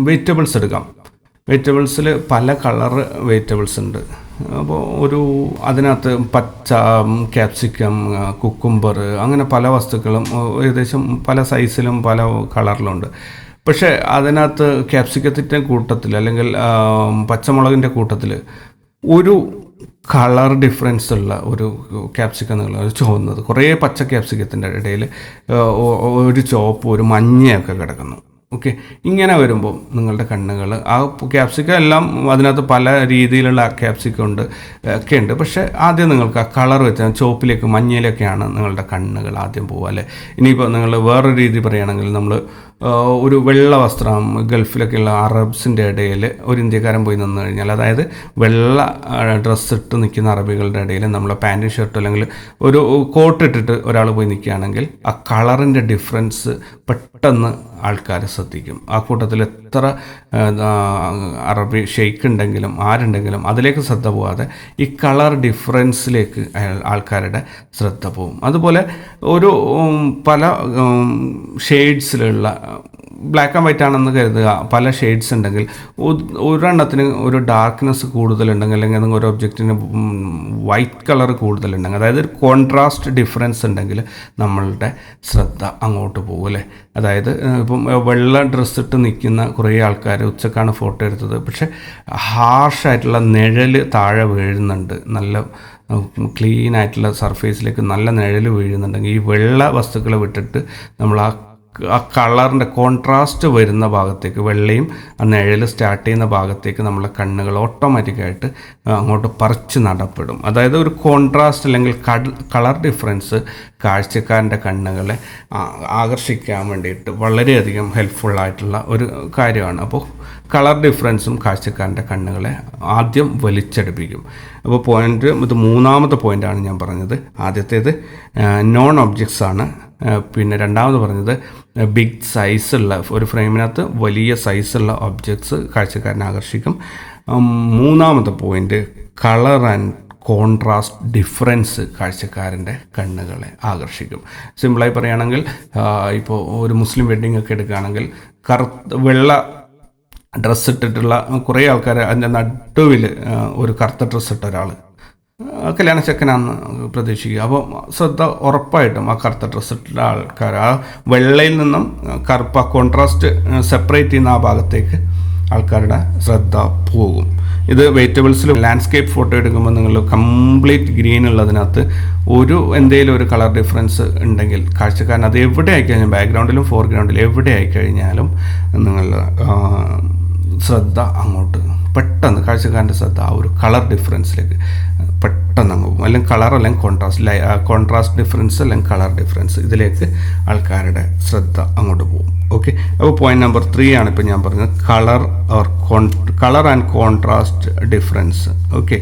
Vegetables എടുക്കാം. വെജിറ്റബിൾസിൽ പല colour vegetables ഉണ്ട്. അപ്പോൾ അതിനകത്ത് പച്ച, ക്യാപ്സിക്കം, കുക്കുംബർ, അങ്ങനെ പല വസ്തുക്കളും ഏകദേശം പല സൈസിലും പല കളറിലുണ്ട്. പക്ഷേ അതിനകത്ത് ക്യാപ്സിക്കത്തിൻ്റെ കൂട്ടത്തിൽ അല്ലെങ്കിൽ പച്ചമുളകിൻ്റെ കൂട്ടത്തിൽ ഒരു കളർ ഡിഫറൻസ് ഉള്ള ഒരു ക്യാപ്സിക്കം എന്നുള്ള ചുവന്നത്, കുറേ പച്ച ക്യാപ്സിക്കത്തിൻ്റെ ഇടയിൽ ഒരു ചുവപ്പ്, ഒരു മഞ്ഞയൊക്കെ കിടക്കുന്നു. ഓക്കെ, ഇങ്ങനെ വരുമ്പോൾ നിങ്ങളുടെ കണ്ണുകൾ ആ ക്യാപ്സിക്കം എല്ലാം അതിനകത്ത് പല രീതിയിലുള്ള ക്യാപ്സിക്കം ഉണ്ട് ഒക്കെ ഉണ്ട്. പക്ഷേ ആദ്യം നിങ്ങൾക്ക് ആ കളർ വെച്ചാൽ ചുവപ്പിലേക്ക് മഞ്ഞയിലേക്കാണ് നിങ്ങളുടെ കണ്ണുകൾ ആദ്യം പോകുക അല്ലേ. ഇനിയിപ്പോൾ നിങ്ങൾ വേറൊരു രീതി പറയുകയാണെങ്കിൽ, നമ്മൾ ഒരു വെള്ള വസ്ത്രം ഗൾഫിലൊക്കെയുള്ള അറബ്സിൻ്റെ ഇടയിൽ ഒരു ഇന്ത്യക്കാരൻ പോയി നിന്ന് കഴിഞ്ഞാൽ, അതായത് വെള്ള ഡ്രസ്സ് ഇട്ട് നിൽക്കുന്ന അറബികളുടെ ഇടയിൽ നമ്മൾ പാൻറ്റും ഷർട്ടും അല്ലെങ്കിൽ ഒരു കോട്ട് ഇട്ടിട്ട് ഒരാൾ പോയി നിൽക്കുകയാണെങ്കിൽ ആ കളറിൻ്റെ ഡിഫറൻസ് പെട്ടെന്ന് ആൾക്കാർ ശ്രദ്ധിക്കും. ആ കൂട്ടത്തിൽ എത്ര അറബി ഷെയ്ഖ് ഉണ്ടെങ്കിലും ആരുണ്ടെങ്കിലും അതിലേക്ക് ശ്രദ്ധ പോകാതെ ഈ കളർ ഡിഫറൻസിലേക്ക് ആൾക്കാരുടെ ശ്രദ്ധ പോകും. അതുപോലെ പല ഷെയ്ഡ്സിലുള്ള ബ്ലാക്ക് ആൻഡ് വൈറ്റ് ആണെന്ന് കരുതുക, പല ഷെയ്ഡ്സ് ഉണ്ടെങ്കിൽ ഒരെണ്ണത്തിന് ഒരു ഡാർക്ക്നെസ് കൂടുതലുണ്ടെങ്കിൽ, അല്ലെങ്കിൽ ഒരു ഒബ്ജക്റ്റിന് വൈറ്റ് കളർ കൂടുതലുണ്ടെങ്കിൽ, അതായത് ഒരു കോൺട്രാസ്റ്റ് ഡിഫറൻസ് ഉണ്ടെങ്കിൽ നമ്മളുടെ ശ്രദ്ധ അങ്ങോട്ട് പോകും അല്ലേ. അതായത് ഇപ്പം വെള്ള ഡ്രസ്സ് ഇട്ട് നിൽക്കുന്ന കുറേ ആൾക്കാർ ഉച്ചക്കാണ് ഫോട്ടോ എടുത്തത്, പക്ഷേ ഹാർഷായിട്ടുള്ള നിഴൽ താഴെ വീഴുന്നുണ്ട്, നല്ല ക്ലീൻ ആയിട്ടുള്ള സർഫേസിലേക്ക് നല്ല നിഴൽ വീഴുന്നുണ്ടെങ്കിൽ, ഈ വെള്ള വസ്തുക്കളെ വിട്ടിട്ട് നമ്മൾ ആ കളറിൻ്റെ കോൺട്രാസ്റ്റ് വരുന്ന ഭാഗത്തേക്ക്, വെള്ളയും ആ നിഴൽ സ്റ്റാർട്ട് ചെയ്യുന്ന ഭാഗത്തേക്ക് നമ്മളെ കണ്ണുകൾ ഓട്ടോമാറ്റിക്കായിട്ട് അങ്ങോട്ട് പറിച്ച് നടപ്പെടും. അതായത് ഒരു കോൺട്രാസ്റ്റ് അല്ലെങ്കിൽ കളർ ഡിഫറൻസ് കാഴ്ചക്കാരൻ്റെ കണ്ണുകളെ ആകർഷിക്കാൻ വേണ്ടിയിട്ട് വളരെയധികം ഹെൽപ്ഫുള്ളായിട്ടുള്ള ഒരു കാര്യമാണ്. അപ്പോൾ കളർ ഡിഫറൻസും കാഴ്ചക്കാരൻ്റെ കണ്ണുകളെ ആദ്യം വലിച്ചടുപ്പിക്കും. അപ്പോൾ ഇത് മൂന്നാമത്തെ പോയിൻ്റാണ് ഞാൻ പറഞ്ഞത്. ആദ്യത്തേത് നോൺ ഒബ്ജക്ട്സ് ആണ്. പിന്നെ രണ്ടാമത് പറഞ്ഞത് ബിഗ് സൈസുള്ള ഒരു ഫ്രെയിമിനകത്ത് വലിയ സൈസുള്ള ഒബ്ജക്ട്സ് കാഴ്ചക്കാരനെ ആകർഷിക്കും. മൂന്നാമത്തെ point colour and contrast difference കാഴ്ചക്കാരൻ്റെ കണ്ണുകളെ ആകർഷിക്കും. സിമ്പിളായി പറയുകയാണെങ്കിൽ, ഇപ്പോൾ ഒരു മുസ്ലിം വെഡ്ഡിംഗ് ഒക്കെ എടുക്കുകയാണെങ്കിൽ വെള്ള ഡ്രസ്സ് ഇട്ടിട്ടുള്ള കുറേ ആൾക്കാർ, അതിൻ്റെ നടുവിൽ ഒരു കറുത്ത ഡ്രസ്സ് ഇട്ട ഒരാൾ കല്യാണ ചെക്കനാണെന്ന് പ്രതീക്ഷിക്കുക. അപ്പോൾ ശ്രദ്ധ ഉറപ്പായിട്ടും ആ കറുത്ത ഡ്രസ്സ് ഇട്ട ആൾക്കാർ ആ വെള്ളയിൽ നിന്നും കറുപ്പ് ആ കോൺട്രാസ്റ്റ് സെപ്പറേറ്റ് ചെയ്യുന്ന ആ ഭാഗത്തേക്ക് ആൾക്കാരുടെ ശ്രദ്ധ പോകും. ഇത് വെജിറ്റബിൾസിൽ ലാൻഡ്സ്കേപ്പ് ഫോട്ടോ എടുക്കുമ്പോൾ നിങ്ങൾ കംപ്ലീറ്റ് ഗ്രീൻ ഉള്ളതിനകത്ത് എന്തെങ്കിലും ഒരു കളർ ഡിഫറൻസ് ഉണ്ടെങ്കിൽ കാഴ്ചക്കാരൻ അത് എവിടെ ആയിക്കഴിഞ്ഞാൽ, ബാക്ക്ഗ്രൗണ്ടിലും ഫോർഗ്രൗണ്ടിലും എവിടെ ആയിക്കഴിഞ്ഞാലും നിങ്ങളുടെ ശ്രദ്ധ അങ്ങോട്ട് പെട്ടെന്ന്, കാഴ്ചക്കാരൻ്റെ ശ്രദ്ധ ആ ഒരു കളർ ഡിഫറൻസിലേക്ക് പെട്ടെന്ന് അങ്ങ് പോകും. അല്ലെങ്കിൽ കളർ അല്ലെങ്കിൽ കോൺട്രാസ്റ്റ് ഡിഫറൻസ് അല്ലെങ്കിൽ കളർ ഡിഫറൻസ്, ഇതിലേക്ക് ആൾക്കാരുടെ ശ്രദ്ധ അങ്ങോട്ട് പോകും. ഓക്കെ, അപ്പോൾ പോയിന്റ് നമ്പർ 3 ആണ് ഇപ്പോൾ ഞാൻ പറഞ്ഞത്, colour and contrast difference. Okay.